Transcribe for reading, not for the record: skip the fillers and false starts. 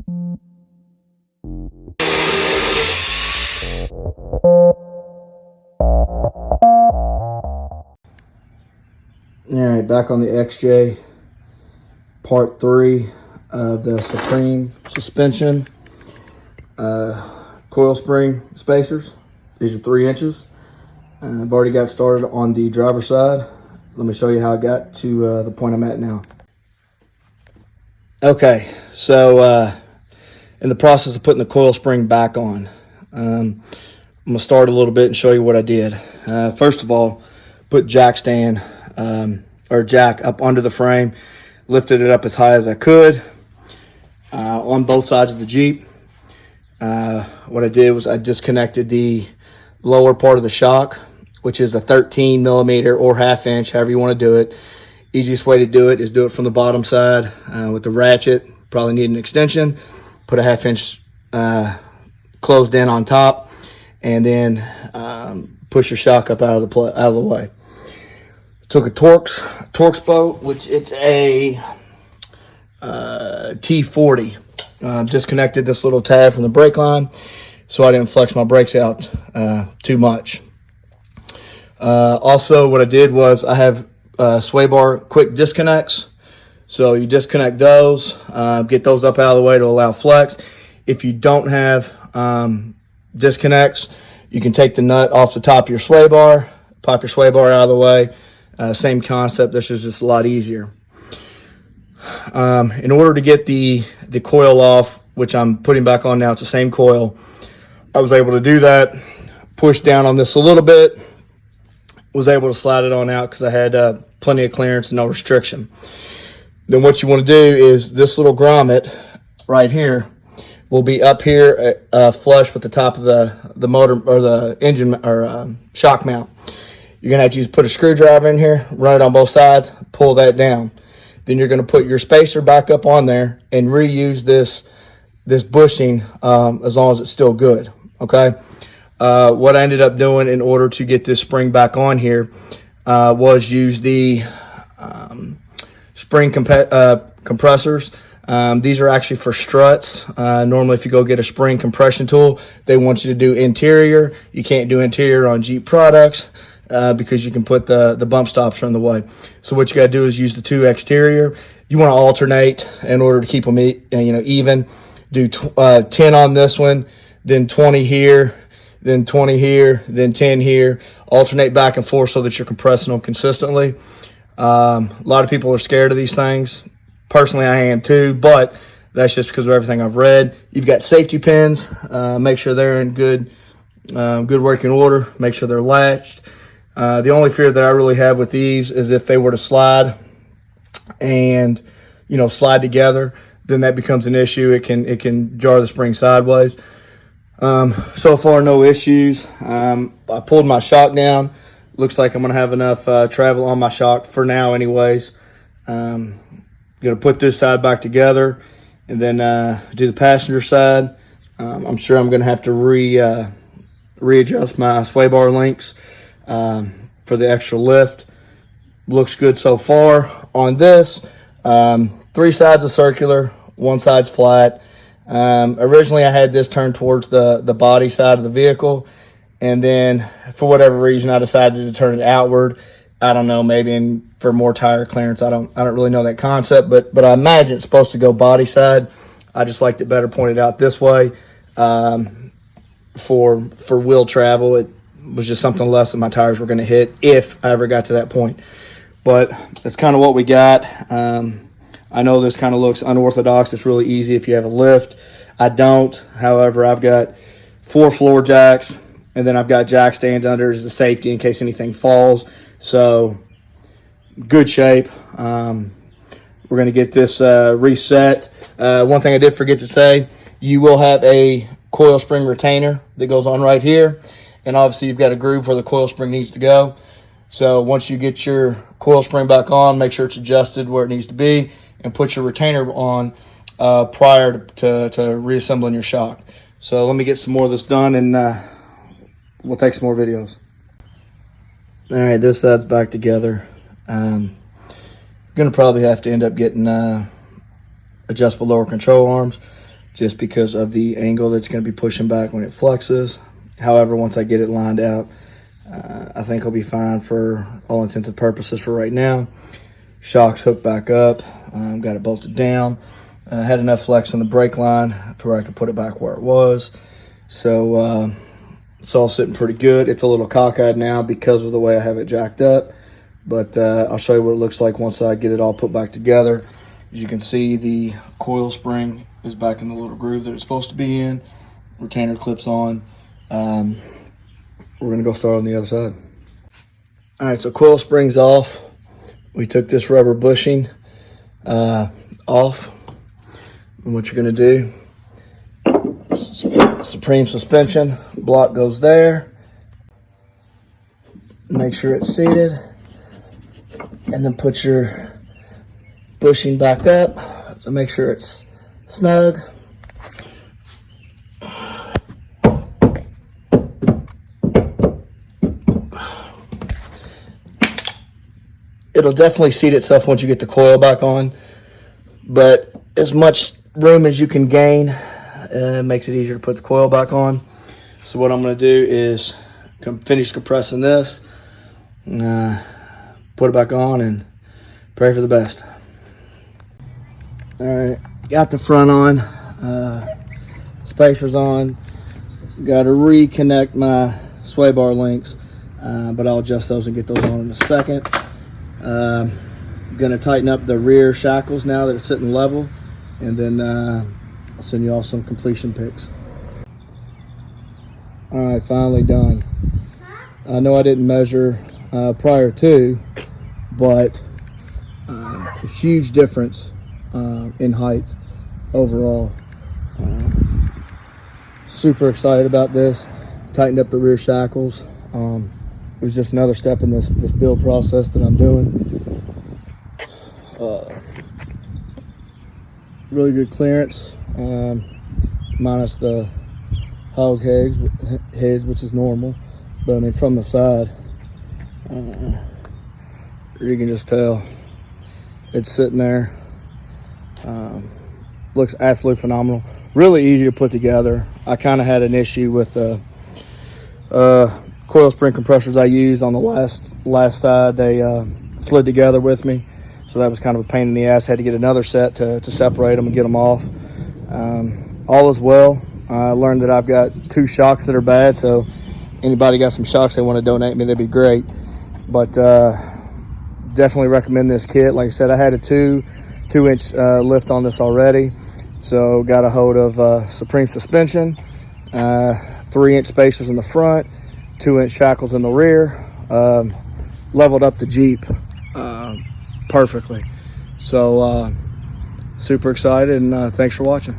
All right, back on the XJ, part 3 of the Supreme suspension coil spring spacers. These are 3 inches. I've already got started on the driver's side. Let me show you how I got to the point I'm at now. Okay, so in the process of putting the coil spring back on, I'm gonna start a little bit and show you what I did. First of all, put jack stand or jack up under the frame, lifted it up as high as I could on both sides of the Jeep. What I did was I disconnected the lower part of the shock, which is a 13 millimeter or 1/2 inch, however you want to do it. Easiest way to do it is do it from the bottom side with the ratchet. Probably need an extension. Put a 1/2 inch closed in on top, and then push your shock up out of the way. Took a Torx bolt, which it's a T40. Disconnected this little tab from the brake line so I didn't flex my brakes out too much. Also, what I did was I have sway bar quick disconnects. So you disconnect those, get those up out of the way to allow flex. If you don't have disconnects, you can take the nut off the top of your sway bar, pop your sway bar out of the way. Same concept, this is just a lot easier. In order to get the coil off, which I'm putting back on now, it's the same coil, I was able to do that, push down on this a little bit, was able to slide it on out because I had plenty of clearance and no restriction. Then what you want to do is this little grommet right here will be up here flush with the top of the motor or the engine or shock mount. You're going to have to put a screwdriver in here, run it on both sides, pull that down. Then you're going to put your spacer back up on there and reuse this bushing as long as it's still good, okay? What I ended up doing in order to get this spring back on here was use the spring compressors. These are actually for struts. Normally if you go get a spring compression tool, they want you to do interior. You can't do interior on Jeep products because you can put the bump stops in the way. So what you got to do is use the 2 exterior. You want to alternate in order to keep them even. Do 10 on this one, then 20 here, then 20 here, then 10 here. Alternate back and forth so that you're compressing them consistently. A lot of people are scared of these things. Personally, I am too, but that's just because of everything I've read. You've got safety pins. Make sure they're in good working order. Make sure they're latched. The only fear that I really have with these is if they were to slide and, slide together, then that becomes an issue. It can jar the spring sideways. So far, no issues. I pulled my shock down. Looks like I'm going to have enough travel on my shock for now anyways. Going to put this side back together and then do the passenger side. I'm sure I'm going to have to readjust my sway bar links for the extra lift. Looks good so far on this. 3 sides are circular, 1 side's flat. Originally I had this turned towards the body side of the vehicle, and then for whatever reason I decided to turn it outward. I don't know, maybe for more tire clearance. I don't really know that concept, but I imagine it's supposed to go body side. I just liked it better pointed out this way. For wheel travel, it was just something less than my tires were going to hit if I ever got to that point. But that's kind of what we got. I know this kind of looks unorthodox. It's really easy if you have a lift. I don't. However, I've got 4 floor jacks, and then I've got jack stands under as a safety in case anything falls. So good shape. We're going to get this reset. One thing I did forget to say, you will have a coil spring retainer that goes on right here. And obviously you've got a groove where the coil spring needs to go. So once you get your coil spring back on, make sure it's adjusted where it needs to be and put your retainer on prior to reassembling your shock. So let me get some more of this done and we'll take some more videos. All right, this side's back together. Gonna probably have to end up getting adjustable lower control arms just because of the angle that's going to be pushing back when it flexes. However, once I get it lined out, I think I'll be fine for all intents and purposes for right now. Shocks hooked back up, got it bolted down. Had enough flex on the brake line to where I could put it back where it was. So it's all sitting pretty good. It's a little cockeyed now because of the way I have it jacked up, but I'll show you what it looks like once I get it all put back together. As you can see, the coil spring is back in the little groove that it's supposed to be in. Retainer clips on. We're gonna go start on the other side. All right, so coil spring's off. We took this rubber bushing off. And what you're gonna do, Supreme suspension block goes there. Make sure it's seated. And then put your bushing back up to make sure it's snug. It'll definitely seat itself once you get the coil back on, but as much room as you can gain makes it easier to put the coil back on. So what I'm going to do is finish compressing this, put it back on, and pray for the best. All right, got the front on, spacers on. Got to reconnect my sway bar links, but I'll adjust those and get those on in a second. Gonna tighten up the rear shackles now that it's sitting level, and then I'll send you all some completion pics. All right, finally done. I know I didn't measure prior to, but a huge difference in height overall. Super excited about this. Tightened up the rear shackles. It was just another step in this build process that I'm doing. Really good clearance, minus the hog heads, which is normal. But I mean, from the side, you can just tell it's sitting there. Looks absolutely phenomenal. Really easy to put together. I kind of had an issue with the coil spring compressors I used on the last side. They slid together with me, so that was kind of a pain in the ass. Had to get another set to separate them and get them off. All is well. I learned that I've got 2 shocks that are bad, so anybody got some shocks they want to donate me, that'd be great. But definitely recommend this kit. Like I said, I had a 2-inch lift on this already, so got a hold of Supreme suspension, 3-inch spacers in the front, 2-inch shackles in the rear, leveled up the Jeep perfectly. So super excited, and thanks for watching.